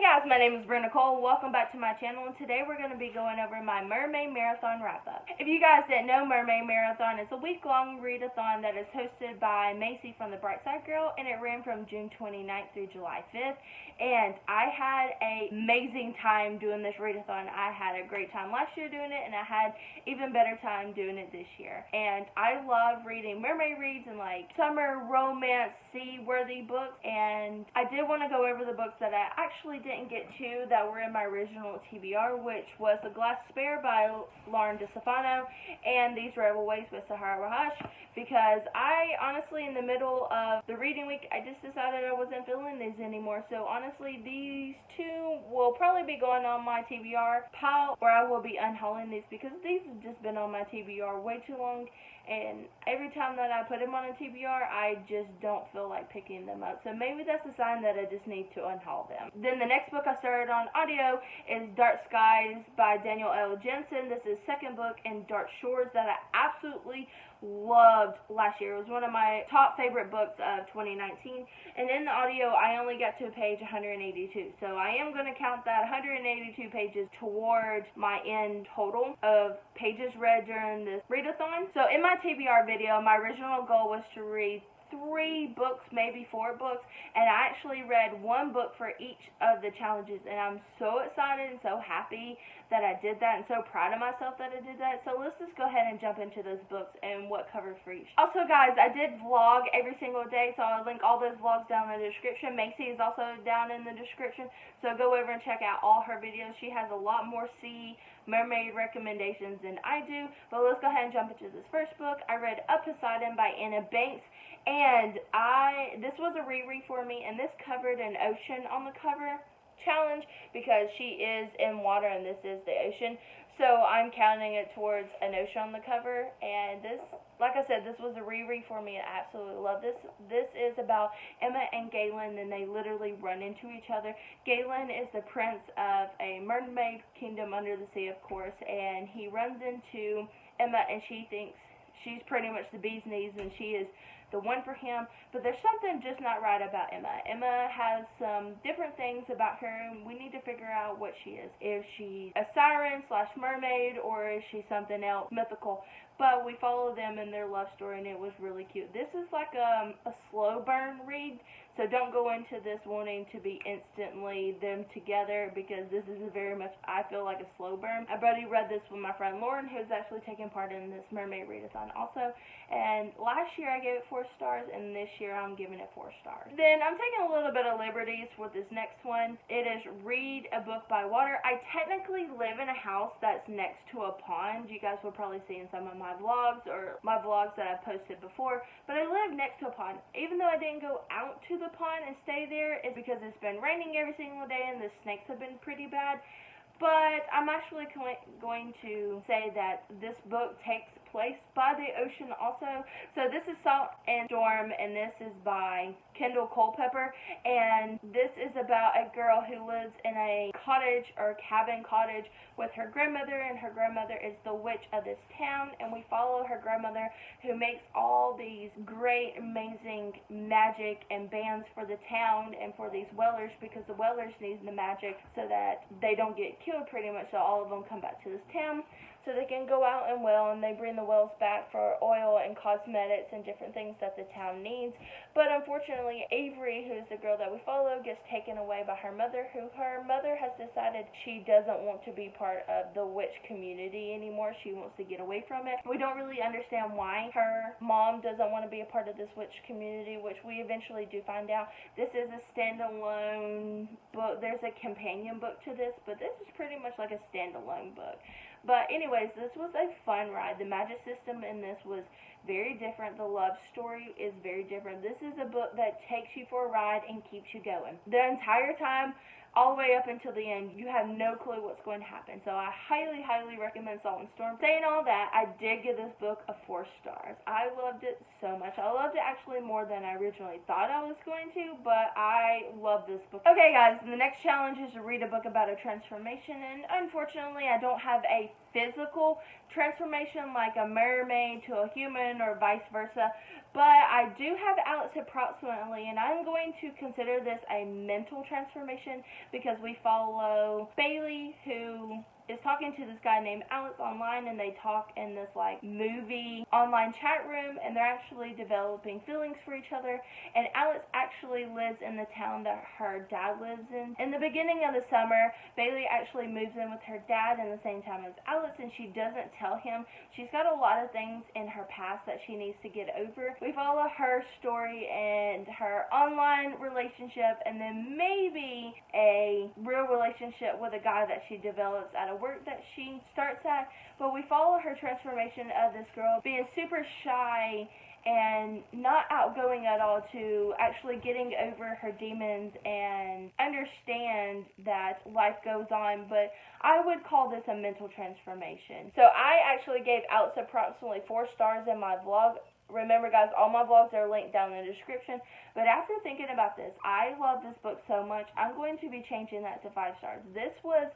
guys, my name is Brenda Cole. Welcome back to my channel, and today we're going to be going over my Mermaid Marathon wrap-up. If you guys didn't know, Mermaid Marathon is a week-long readathon that is hosted by Maci from The Bright Side Girl, and it ran from June 29th through July 5th, and I had an amazing time doing this readathon. I had a great time last year doing it, and I had even better time doing it this year. And I love reading mermaid reads and like summer romance, sea-worthy books, and I did want to go over the books that I actually didn't get to that were in my original TBR, which was The Glass Spare by Lauren DeStefano and These Rebel Ways by Sahara Wahash, because I honestly, in the middle of the reading week, I just decided I wasn't feeling these anymore. So honestly, these two will probably be going on my TBR pile, or I will be unhauling these because these have just been on my TBR way too long, and every time that I put them on a TBR, I just don't feel like picking them up. So maybe that's a sign that I just need to unhaul them. Then the next book I started on audio is Dark Skies by Daniel L. Jensen. This is second book in Dark Shores that I absolutely loved last year. It was one of my top favorite books of 2019, and in the audio I only got to page 182, so I am going to count that 182 pages towards my end total of pages read during this readathon. So in my TBR video, my original goal was to read 3 books, maybe 4 books, and I actually read 1 book for each of the challenges, and I'm so excited and so happy that I did that, and so proud of myself that I did that. So let's just go ahead and jump into those books and what covered for each. Also guys, I did vlog every single day, so I'll link all those vlogs down in the description. Maci is also down in the description, so go over and check out all her videos. She has a lot more sea mermaid recommendations than I do. But let's go ahead and jump into this first book. I read Up Poseidon by Anna Banks, and this was a reread for me, and this covered an ocean on the cover challenge because she is in water and this is the ocean, so I'm counting it towards an ocean on the cover. And this, like I said, this was a reread for me. I absolutely love this. This is about Emma and Galen, and they literally run into each other. Galen is the prince of a mermaid kingdom under the sea, of course, and he runs into Emma, and she thinks she's pretty much the bee's knees, and she is the one for him, but there's something just not right about Emma. Emma has some different things about her, and we need to figure out what she is. If she's a siren slash mermaid, or is she something else mythical? But we follow them in their love story, and it was really cute. This is like a slow burn read, so don't go into this wanting to be instantly them together, because this is very much, I feel like, a slow burn. I've already read this with my friend Lauren, who's actually taking part in this mermaid readathon also, and last year I gave it 4 stars, and this year I'm giving it 4 stars. Then I'm taking a little bit of liberties with this next one. It is Read a Book by Water. I technically live in a house that's next to a pond. You guys will probably see in some of my vlogs, or my vlogs that I've posted before, but I live next to a pond. Even though I didn't go out to the pond and stay there, it's because it's been raining every single day and the snakes have been pretty bad. But I'm actually going to say that this book takes place by the ocean also. So this is Salt and Storm, and this is by Kendall Culpepper, and this is about a girl who lives in a cottage or cabin cottage with her grandmother, and her grandmother is the witch of this town, and we follow her grandmother, who makes all these great, amazing magic and bands for the town and for these whalers, because the whalers need the magic so that they don't get killed pretty much, so all of them come back to this town so they can go out and whale, and they bring the whales back for oil and cosmetics and different things that the town needs. But unfortunately, Avery, who's the girl that we follow, gets taken away by her mother, who her mother has decided she doesn't want to be part of the witch community anymore. She wants to get away from it. We don't really understand why her mom doesn't want to be a part of this witch community, which we eventually do find out. This is a standalone book. There's a companion book to this, but this is pretty much like a standalone book. But anyways, this was a fun ride. The magic system in this was very different. The love story is very different. This is a book that takes you for a ride and keeps you going. The entire time, all the way up until the end, you have no clue what's going to happen. So I highly, highly recommend Salt and Storm. Saying all that, I did give this book a 4 stars. I loved it so much. I loved it actually more than I originally thought I was going to, but I love this book. Okay guys, the next challenge is to read a book about a transformation, and unfortunately I don't have a physical transformation like a mermaid to a human or vice versa, But I do have Alex approximately, and I'm going to consider this a mental transformation because we follow Bailey, who is talking to this guy named Alex online, and they talk in this like movie online chat room, and they're actually developing feelings for each other. And Alex actually lives in the town that her dad lives in. In the beginning of the summer, Bailey actually moves in with her dad in the same time as Alex, and she doesn't tell him. She's got a lot of things in her past that she needs to get over. We follow her story and her online relationship, and then maybe a real relationship with a guy that she develops at a work that she starts at. But we follow her transformation of this girl being super shy and not outgoing at all to actually getting over her demons and understand that life goes on. But I would call this a mental transformation. So I actually gave Alex approximately 4 stars in my vlog. Remember, guys, all my vlogs are linked down in the description. But after thinking about this, I love this book so much, I'm going to be changing that to 5 stars. This was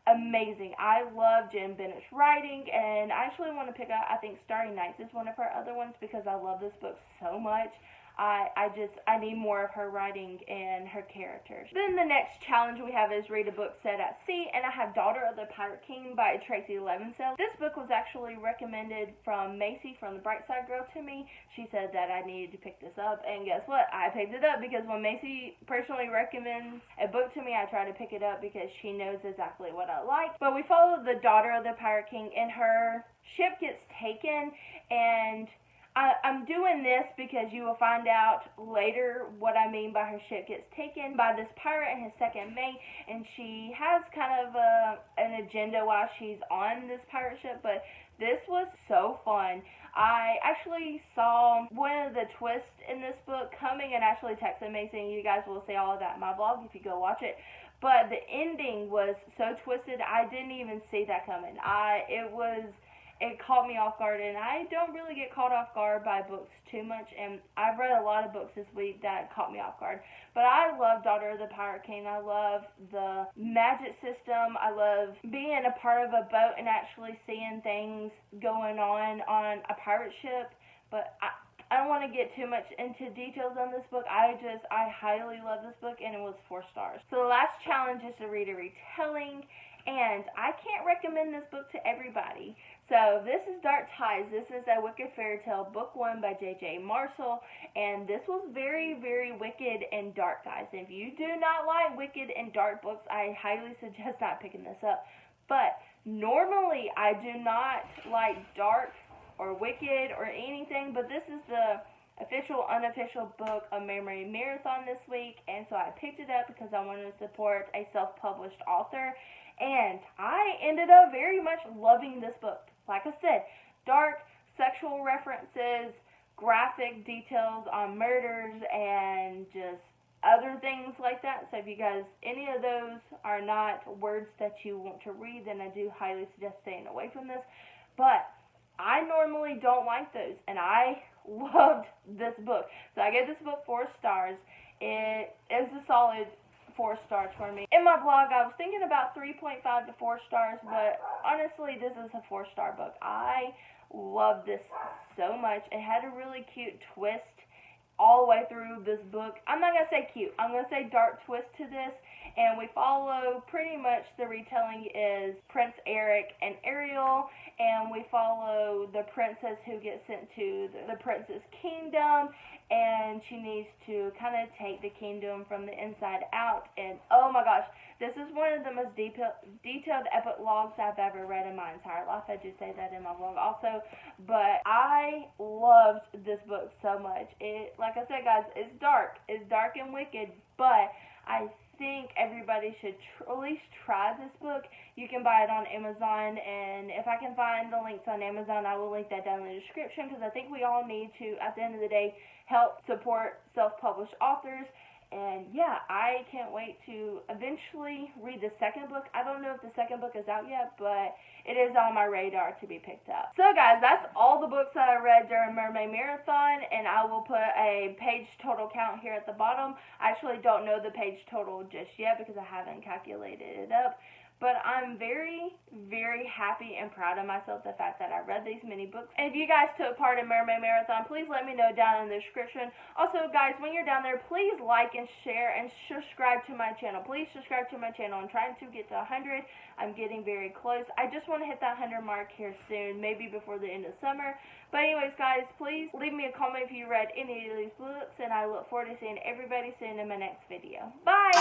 amazing. I love Jen Bennett's writing, and I actually want to pick up, I think Starry Nights is one of her other ones because I love this book so much. I need more of her writing and her characters. Then the next challenge we have is read a book set at sea, and I have Daughter of the Pirate King by Tracy Levenseau. This book was actually recommended from Maci from the Bright Side Girl to me. She said that I needed to pick this up, and guess what? I picked it up because when Maci personally recommends a book to me, I try to pick it up because she knows exactly what I like. But we follow the Daughter of the Pirate King, and her ship gets taken, and I'm doing this because you will find out later what I mean by her ship gets taken by this pirate and his second mate, and she has kind of an agenda while she's on this pirate ship. But this was so fun. I actually saw one of the twists in this book coming and actually texted Maci, and you guys will see all of that in my vlog if you go watch it. But the ending was so twisted, I didn't even see that coming. It caught me off guard, and I don't really get caught off guard by books too much, and I've read a lot of books this week that caught me off guard. But I love Daughter of the Pirate King. I love the magic system. I love being a part of a boat and actually seeing things going on a pirate ship. But I don't want to get too much into details on this book. I highly love this book, and it was 4 stars. So the last challenge is to read a retelling, and I can't recommend this book to everybody. So this is Dark Tides. This is a Wicked Fairy Tale, book 1 by J.J. Marshall, and this was very, very wicked and dark, guys. If you do not like wicked and dark books, I highly suggest not picking this up. But normally I do not like dark or wicked or anything, but this is the official, unofficial book of Mermaid Marathon this week, and so I picked it up because I wanted to support a self-published author, and I ended up very much loving this book. Like I said, dark, sexual references, graphic details on murders, and just other things like that. So if you guys, any of those are not words that you want to read, then I do highly suggest staying away from this. But I normally don't like those, and I loved this book. So I gave this book 4 stars. It is a solid 4 stars for me. In my vlog, I was thinking about 3.5 to 4 stars, but honestly, this is a 4-star book. I love this so much. It had a really cute twist all the way through this book. I'm not going to say cute. I'm going to say dark twist to this. And we follow pretty much the retelling is Prince Eric and Ariel, and we follow the princess who gets sent to the prince's kingdom, and she needs to kind of take the kingdom from the inside out. And oh my gosh, this is one of the most detailed epilogues I've ever read in my entire life. I do say that in my vlog also, but I loved this book so much. Like I said, guys, it's dark and wicked, but I think everybody should at least try this book. You can buy it on Amazon, and if I can find the links on Amazon, I will link that down in the description, because I think we all need to, at the end of the day, help support self-published authors. And yeah, I can't wait to eventually read the second book. I don't know if the second book is out yet, but it is on my radar to be picked up. So guys, that's all the books that I read during Mermaid Marathon, and I will put a page total count here at the bottom. I actually don't know the page total just yet because I haven't calculated it up. but I'm very, very happy and proud of myself, the fact that I read these many books. And if you guys took part in Mermaid Marathon, please let me know down in the description. Also, guys, when you're down there, please like and share and subscribe to my channel. Please subscribe to my channel. I'm trying to get to 100. I'm getting very close. I just want to hit that 100 mark here soon, maybe before the end of summer. But anyways, guys, please leave me a comment if you read any of these books, and I look forward to seeing everybody soon in my next video. Bye!